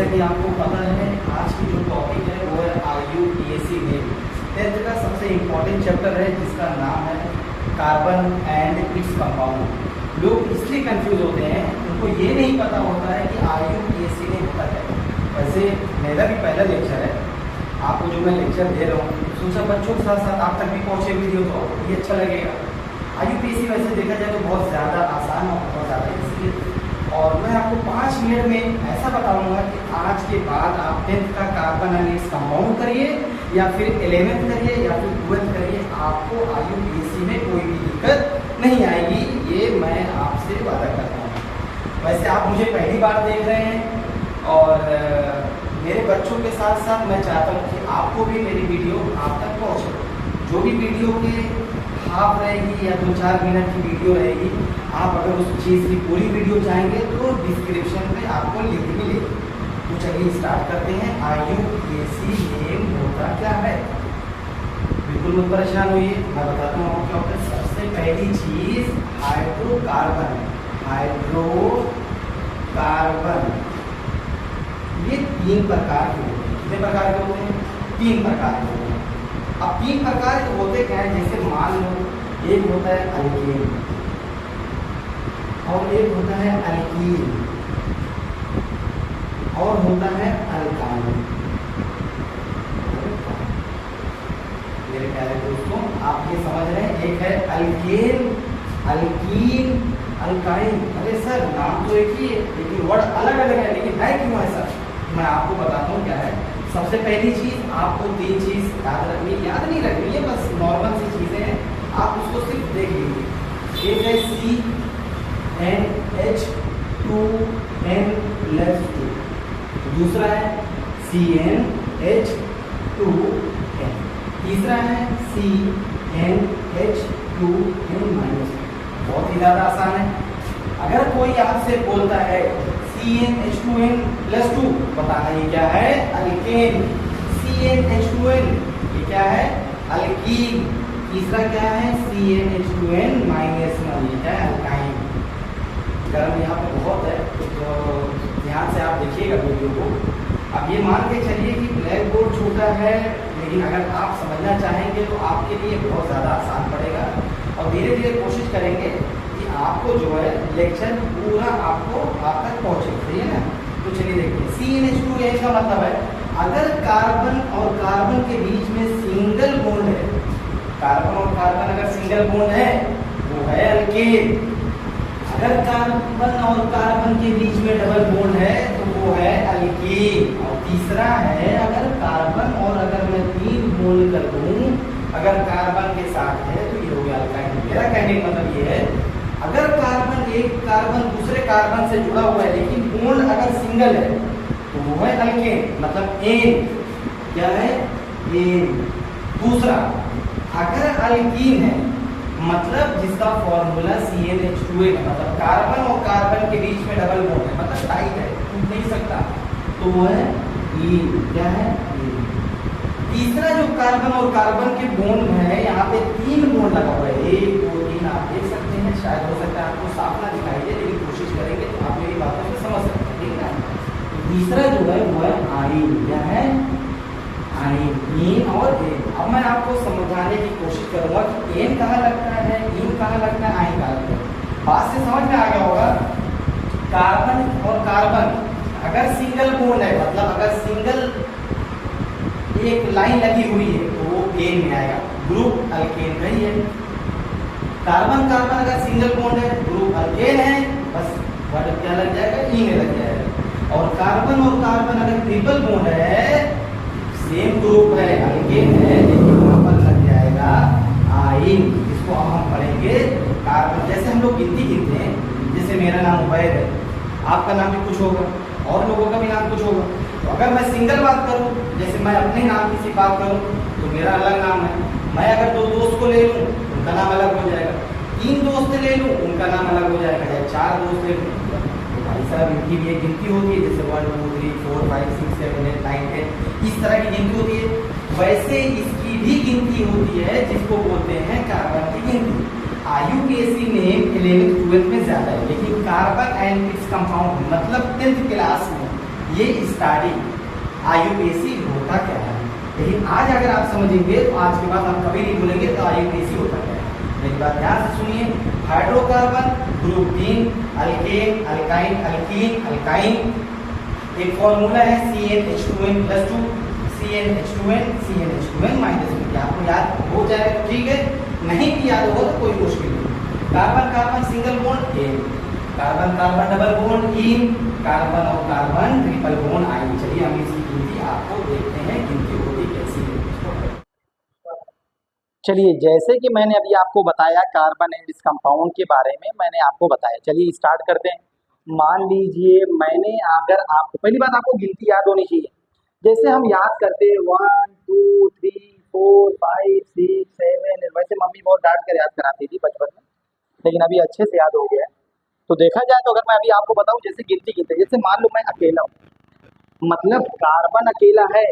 जैसा कि आपको पता है आज की जो टॉपिक है वो है IUPAC नेम। 10th का सबसे इम्पोर्टेंट चैप्टर है जिसका नाम है कार्बन एंड इट्स कंपाउंड। लोग इसलिए कंफ्यूज होते हैं, उनको ये नहीं पता होता है कि IUPAC नेम होता है। वैसे मेरा भी पहला लेक्चर है, आपको जो मैं लेक्चर दे रहा हूँ सोचा बच्चों के साथ साथ आप तक भी पहुँचे वीडियो तो आपको भी अच्छा लगेगा। IUPAC वैसे देखा जाए तो बहुत ज़्यादा आसान और बहुत ज़्यादा इसलिए, और मैं आपको 5 मिनट में ऐसा बताऊंगा कि आज के बाद आप 10th का कार्बन एंड इट्स कंपाउंड करिए या फिर 11th करिए या फिर 12th करिए, आपको IUPAC में कोई भी दिक्कत नहीं आएगी, ये मैं आपसे वादा करता हूँ। वैसे आप मुझे पहली बार देख रहे हैं और मेरे बच्चों के साथ साथ मैं चाहता हूँ कि आपको भी मेरी वीडियो आप तक पहुँचे। जो भी वीडियो के हाफ रहेगी या 2-4 मिनट की वीडियो रहेगी, आप अगर उस चीज़ की पूरी वीडियो चाहेंगे तो डिस्क्रिप्शन में आपको लिंक मिलेगी। तो चलिए स्टार्ट करते हैं। IUPAC नेम होता क्या है, बिल्कुल मत परेशान होइए, मैं बताता हूँ आपको क्या होता है। सबसे पहली चीज़ हाइड्रोकार्बन। हाइड्रोकार्बन ये 3 प्रकार के होते हैं। कितने प्रकार के होते हैं? 3 प्रकार के होते हैं। अब 3 प्रकार के होते क्या है, जैसे मान लो एक होता है अल्केन और एक होता है अल्कीन और होता है अल्काइन। मेरे प्यारे दोस्तों आप ये समझ रहे हैं, एक है अल्केन, अल्कीन, अल्काइन। अरे सर नाम तो एक ही है लेकिन वर्ड अलग अलग है, लेकिन है क्यों ऐसा? मैं आपको बताता हूँ क्या है। सबसे पहली चीज आपको 3 चीज याद रखनी, याद नहीं रखनी है, बस नॉर्मल सी चीजें हैं, आप उसको सिर्फ देख लीजिए। एक है CnH2n+2, दूसरा है CnH2n, तीसरा है CnH2n-। बहुत ही ज़्यादा आसान है। अगर कोई आपसे बोलता है CnH2n+2, बताना ये क्या है? अल्केन। CnH2n ये क्या है? अल्कीन। तीसरा क्या है? CnH2n-1 ये क्या है? अल्काइन। गर्म यहाँ पे बहुत है तो ध्यान से आप देखिएगा वीडियो को। अब ये मान के चलिए कि ब्लैक बोर्ड छोटा है, लेकिन अगर आप समझना चाहेंगे तो आपके लिए बहुत ज़्यादा आसान पड़ेगा और धीरे धीरे कोशिश करेंगे कि आपको जो है लेक्चर पूरा आपको आप तक पहुँचे, सही है ना? तो चलिए देखते हैं। CnH2n का मतलब है अगर कार्बन और कार्बन के बीच में सिंगल बॉन्ड है, कार्बन और कार्बन अगर सिंगल बॉन्ड है वो है अल्केन। अगर कार्बन और कार्बन के बीच में डबल बॉन्ड है तो वो है अल्कीन। और तीसरा है अगर कार्बन और अगर मैं 3 बॉन्ड कर दूं, अगर कार्बन के साथ है तो ये हो गया अल्काइन। मेरा कहने का मतलब ये है अगर कार्बन एक कार्बन दूसरे कार्बन से जुड़ा हुआ है लेकिन बॉन्ड अगर सिंगल है तो वो है अल्केन, मतलब एन। क्या है? एन। दूसरा अगर अल्कीन है मतलब जिसका फॉर्मूला CnH2n है, मतलब कार्बन और कार्बन के बीच में डबल बॉन्ड है, मतलब टाइट है, टूट नहीं सकता, तो वो है ईन। क्या है? ईन। तीसरा जो कार्बन और कार्बन के बॉन्ड है, यहाँ पे 3 बॉन्ड लगा हुआ है, 1 2 3, आप देख सकते हैं। शायद हो सकता है आपको साफ ना दिखाई दे, लेकिन कोशिश करेंगे तो आप मेरी बातों से समझ सकते हैं, ठीक है? तीसरा जो है वो है आइन। क्या है? आइन। ईन और एन। अब मैं आपको समझाने की कोशिश करूंगा कि एन कहाँ लगता है, ईन कहाँ लगता है, आइन कहाँ लगता है। बात से समझ में आ गया होगा। कार्बन और कार्बन अगर सिंगल बॉन्ड है, मतलब अगर सिंगल एक लाइन लगी हुई है तो वो एन में आएगा, ग्रुप अल्केन का ही है। कार्बन कार्बन अगर सिंगल बॉन्ड है, ग्रुप अल्केन है, बस वर्ड क्या लग जाएगा? ई में लग जाएगा। और कार्बन अगर ट्रिपल बॉन्ड है, सेम ग्रुप है, अल्केन है, लेकिन वहां पर लग जाएगा आइन। इसको अब हम पढ़ेंगे कार्बन। जैसे हम लोग गिनती गिनते हैं, जैसे मेरा नाम उबैद है, आपका नाम भी कुछ होगा और लोगों का भी नाम कुछ होगा। तो अगर मैं सिंगल बात करूं, जैसे मैं अपने नाम की बात करूं तो मेरा अलग नाम है। मैं अगर 2 दोस्त को ले लूं उनका नाम अलग हो जाएगा, 3 दोस्त ले लूं उनका नाम अलग हो जाएगा, या 4 दोस्त ले लूं। भाई साहब इनकी भी एक गिनती होती है, जैसे 1 2 3 4 5 6 7 8 9 10, इस तरह की गिनती होती है। वैसे इसकी भी गिनती होती है जिसको बोलते हैं कार्बन की गिनती। IUPAC नेम 11th 12th में ज्यादा है, लेकिन कार्बन एंड इट्स कंपाउंड मतलब 10th क्लास में ये स्टार्टिंग आईयूपीएसी होता क्या है। लेकिन आज अगर आप समझेंगे तो आज के बाद आप कभी नहीं भूलेंगे तो आईयूपीएसी होता क्या है। मेरी बात ध्यान से सुनिए। Hydrocarbon group 3, alkane, alkyne, alkyne, alkyne. एक फॉर्मूला है CnH2n+2, CnH2n, CnH2n-2। आपको याद हो जाए तो ठीक है, नहीं भी याद हो तो कोई मुश्किल नहीं। Carbon carbon single bond ane, carbon carbon double bond ene, carbon और कार्बन ट्रिपल बॉन्ड आइन। चलिए हम इसकी गिनती आपको देखते हैं गिनती होती कैसी है। चलिए जैसे कि मैंने अभी आपको बताया कार्बन एंड इस कंपाउंड के बारे में मैंने आपको बताया। चलिए स्टार्ट करते हैं। मान लीजिए मैंने अगर आपको पहली बात आपको गिनती याद होनी चाहिए। जैसे हम याद करते हैं 1 2 3 4 5 6 7। वैसे मम्मी बहुत डांट कर याद कराती थी बचपन में, लेकिन अभी अच्छे से याद हो गया है। तो देखा जाए तो अगर मैं अभी आपको बताऊं जैसे गिनती गिनते, जैसे मान लो मैं अकेला हूँ, मतलब कार्बन अकेला है,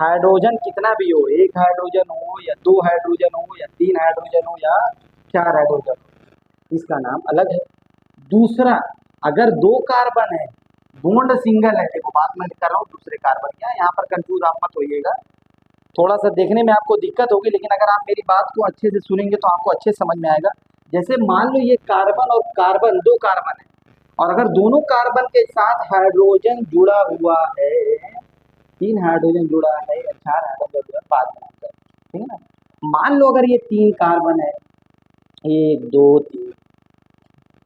हाइड्रोजन कितना भी हो, 1 हाइड्रोजन हो या 2 हाइड्रोजन हो या 3 हाइड्रोजन हो या 4 हाइड्रोजन हो, इसका नाम अलग है। दूसरा, अगर 2 कार्बन है, बॉन्ड सिंगल है, देखो बात मैं कर रहा हूँ दूसरे कार्बन का, यहाँ पर कंफ्यूज आप मत होइएगा, थोड़ा सा देखने में आपको दिक्कत होगी, लेकिन अगर आप मेरी बात को अच्छे से सुनेंगे तो आपको अच्छे समझ में आएगा। जैसे मान लो ये कार्बन और कार्बन 2 कार्बन है, और अगर दोनों कार्बन के साथ हाइड्रोजन जुड़ा हुआ है, 3 हाइड्रोजन जुड़ा है या 4 हाइड्रोजन जुड़ा है, बात में ठीक है ना। मान लो अगर ये 3 कार्बन है, 1 2 3,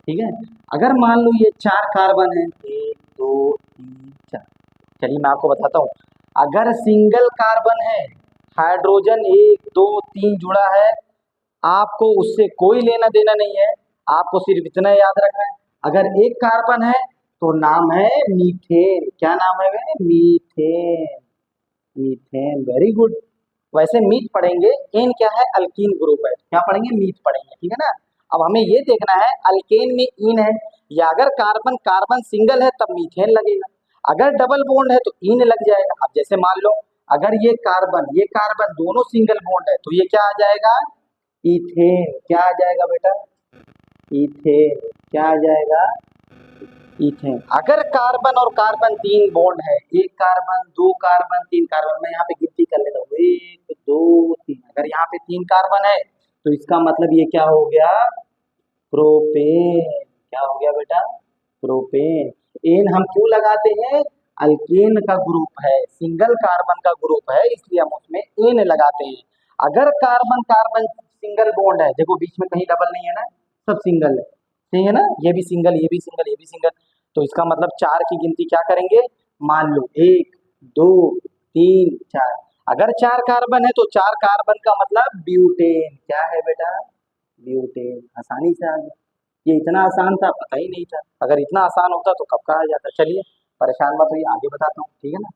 ठीक है। अगर मान लो ये 4 कार्बन है, 1 2 3 4। चलिए मैं आपको बताता हूँ, अगर सिंगल कार्बन है, हाइड्रोजन 1 2 3 जुड़ा है, आपको उससे कोई लेना देना नहीं है, आपको सिर्फ इतना याद रखना है। अगर एक कार्बन है तो नाम है मीथेन। क्या नाम है वे? मीथेन। Methane, very good. वैसे मीथ पढ़ेंगे, एन क्या है? अल्कीन ग्रुप है। क्या पढ़ेंगे? मीथ पढ़ेंगे, ठीक है ना। अब हमें ये देखना है अल्केन में इन है, या अगर कार्बन कार्बन सिंगल है तब मीथेन लगेगा, अगर डबल बॉन्ड है तो इन लग जाएगा। अब जैसे मान लो अगर ये कार्बन दोनों सिंगल बॉन्ड है तो ये क्या आ जाएगा? इथेन। क्या आ जाएगा बेटा? इथेन। क्या आ जाएगा? इथेन। अगर कार्बन और कार्बन 3 बॉन्ड है, 1 कार्बन 2 कार्बन 3 कार्बन, मैं यहाँ पे गिनती कर लेता हूँ 1 2 3। अगर यहाँ पे 3 कार्बन है तो इसका मतलब ये क्या हो गया? प्रोपेन। क्या हो गया बेटा? प्रोपेन। एन हम क्यों लगाते हैं? अल्केन का ग्रुप है, सिंगल कार्बन का ग्रुप है, इसलिए हम उसमें एन लगाते हैं। अगर कार्बन कार्बन सिंगल बॉन्ड है, देखो बीच में कहीं डबल नहीं है ना, सब सिंगल है, ठीक है ना। ये भी सिंगल, ये भी सिंगल, ये भी सिंगल, तो इसका मतलब 4 की गिनती क्या करेंगे? मान लो 1 2 3 4। अगर 4 कार्बन है तो 4 कार्बन का मतलब ब्यूटेन। क्या है बेटा? ब्यूटेन। आसानी से आ गया। ये इतना आसान था, पता ही नहीं था। अगर इतना आसान होता तो कब कहा जाता। चलिए परेशान मत होइए, आगे बताता हूँ, ठीक है ना।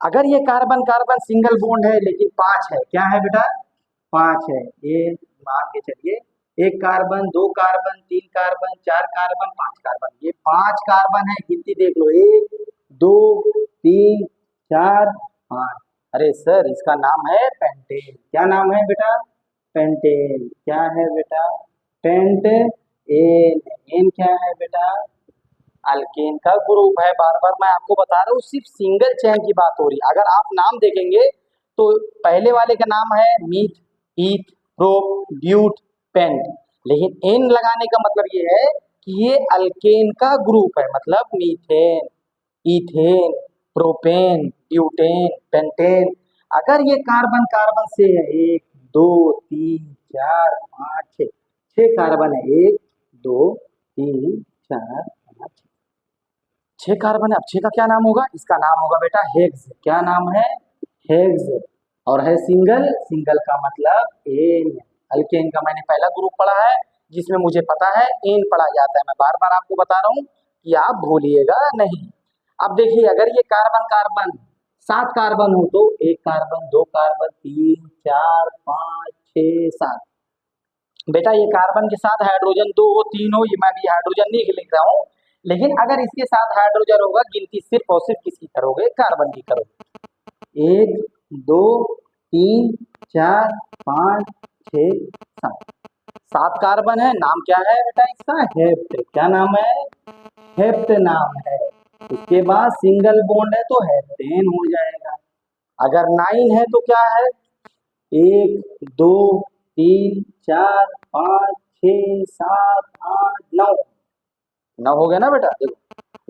अगर ये कार्बन कार्बन सिंगल बॉन्ड है लेकिन 5 है, क्या है बेटा? 5 है, ये मान के चलिए 1 carbon 2 carbon 3 carbon 4 carbon 5 carbon, ये 5 कार्बन है। गिनती देख लो 1 2 3 4 5। अरे सर इसका नाम है पेंटेन। क्या नाम है बेटा? पेंटेन। क्या है बेटा? Paint N. एन क्या है बेटा? अल्केन का ग्रुप है। बार बार मैं आपको बता रहा हूँ, सिर्फ सिंगल चेन की बात हो रही है। अगर आप नाम देखेंगे तो पहले वाले का नाम है मीथ, ईथ, प्रोप, ब्यूट, पेंट, लेकिन एन लगाने का मतलब ये है कि ये अल्केन का ग्रुप है, मतलब methane, ethane, propane, butane, pentane. अगर ये कार्बन कार्बन से है, 1 2 3 4 5 6, 6 कार्बन है, 1 2 3 4 5 6 कार्बन है। अब 6 का क्या नाम होगा? इसका नाम होगा बेटा हेक्स। क्या नाम है? हेक्स। और है सिंगल, सिंगल का मतलब एन। अल्केन का मैंने पहला ग्रुप पढ़ा है जिसमें मुझे पता है एन पढ़ा जाता है। मैं बार बार आपको बता रहा हूँ कि आप भूलिएगा नहीं। अब देखिए अगर ये कार्बन कार्बन 7 कार्बन हो तो 1 कार्बन 2 कार्बन 3 4 5 6 7। बेटा ये कार्बन के साथ हाइड्रोजन 2 हो 3 हो, ये मैं भी हाइड्रोजन नहीं लिख रहा हूँ, लेकिन अगर इसके साथ हाइड्रोजन होगा गिनती सिर्फ और सिर्फ किसकी करोगे? कार्बन की करोगे। 1 2 3 4 5 6 7। 7 कार्बन है। नाम क्या है बेटा इसका? हेप्ट। क्या नाम है? हेप्ट नाम है। उसके बाद सिंगल बॉन्ड है तो हेप्टेन हो जाएगा। अगर 9 है तो क्या है, 1 2 3 4 5 6 7 8 9, 9 हो गया ना बेटा। देखो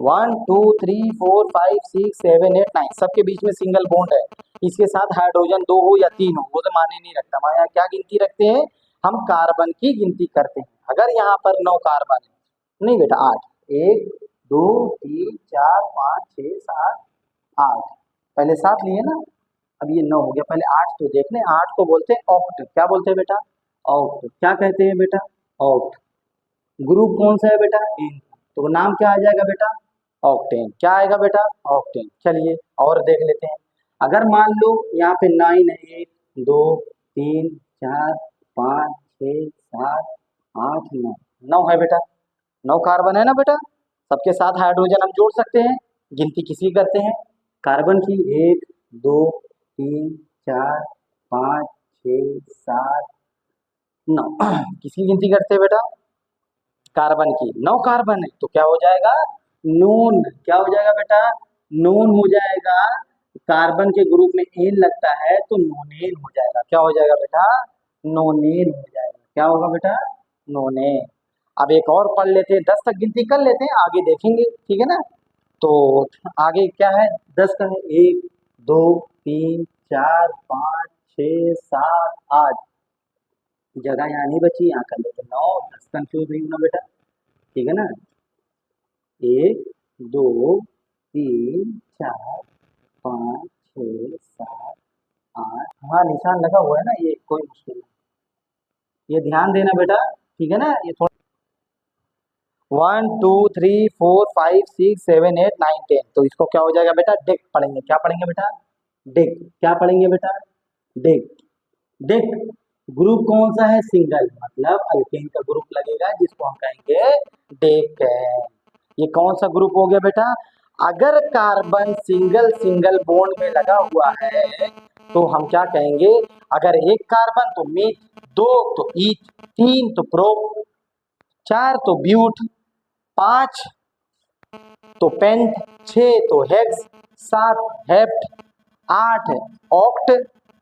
1 2 3 4 5 6 7 8 9 सबके बीच में सिंगल बॉन्ड है। इसके साथ हाइड्रोजन 2 हो या 3 हो वो तो माने नहीं रखता। हमारे यहाँ क्या गिनती रखते हैं, हम कार्बन की गिनती करते हैं। अगर यहाँ पर 9 कार्बन है, नहीं बेटा 8, 1 2 3 4 5 6 7 8, पहले 7 लिए ना, अब ये 9 हो गया, पहले 8 तो देख लें। 8 को बोलते हैं ऑक्ट। क्या बोलते हैं बेटा, ऑक्ट। क्या कहते हैं बेटा, ऑक्ट। ग्रुप कौन सा है बेटा, एन। तो नाम क्या आ जाएगा बेटा, ऑक्टेन। क्या आएगा बेटा, ऑक्टेन। चलिए और देख लेते हैं। अगर मान लो यहाँ पे 9 है, 1 2 3 4 5 6 7 8 9, 9 है बेटा, 9 कार्बन है ना बेटा। सबके साथ हाइड्रोजन हम जोड़ सकते हैं, गिनती किसी करते हैं कार्बन की, 1 2 3 4 5 6 7 9 किसकी गिनती करते हैं बेटा, कार्बन की। 9 कार्बन है तो क्या हो जाएगा, नोन। क्या हो जाएगा बेटा, नोन हो जाएगा। कार्बन के ग्रुप में एन लगता है तो नोनेन हो जाएगा। क्या हो जाएगा बेटा, नोनेन हो जाएगा। क्या होगा बेटा, नोनेन। अब एक और पढ़ लेते हैं, 10 तक गिनती कर लेते हैं, आगे देखेंगे, ठीक है ना। तो आगे क्या है, 10 का है, 1 2 3 4 5 6 7 8, जगह यहाँ नहीं बची, यहाँ कर लेते 9 10, कंफ्यूज नहीं होना बेटा, ठीक है ना। 1 2 3 4 5 6 7 8, हाँ निशान लगा हुआ है ना, ये कोई मुश्किल नहीं, ये ध्यान देना बेटा, ठीक है ना। ये थोड़ा 1 2 3 4 5 6 7 8 9 10, तो इसको क्या हो जाएगा बेटा, डिक पढ़ेंगे। क्या पढ़ेंगे बेटा, डिक। क्या पढ़ेंगे बेटा, डिक। डिक ग्रुप कौन सा है, सिंगल, मतलब अल्केन का ग्रुप लगेगा जिसको हम कहेंगे डिक है। ये कौन सा ग्रुप हो गया बेटा, अगर कार्बन सिंगल सिंगल बॉन्ड में लगा हुआ है तो हम क्या कहेंगे, अगर एक कार्बन तो मीथ, 2 तो ईथ, 3 तो प्रोप, 4 तो ब्यूट, 5 तो पेंट, 6 तो हेक्स, 7 हेप्ट, 8 है ऑक्ट,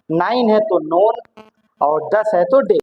9 है तो नोन और 10 है तो डे।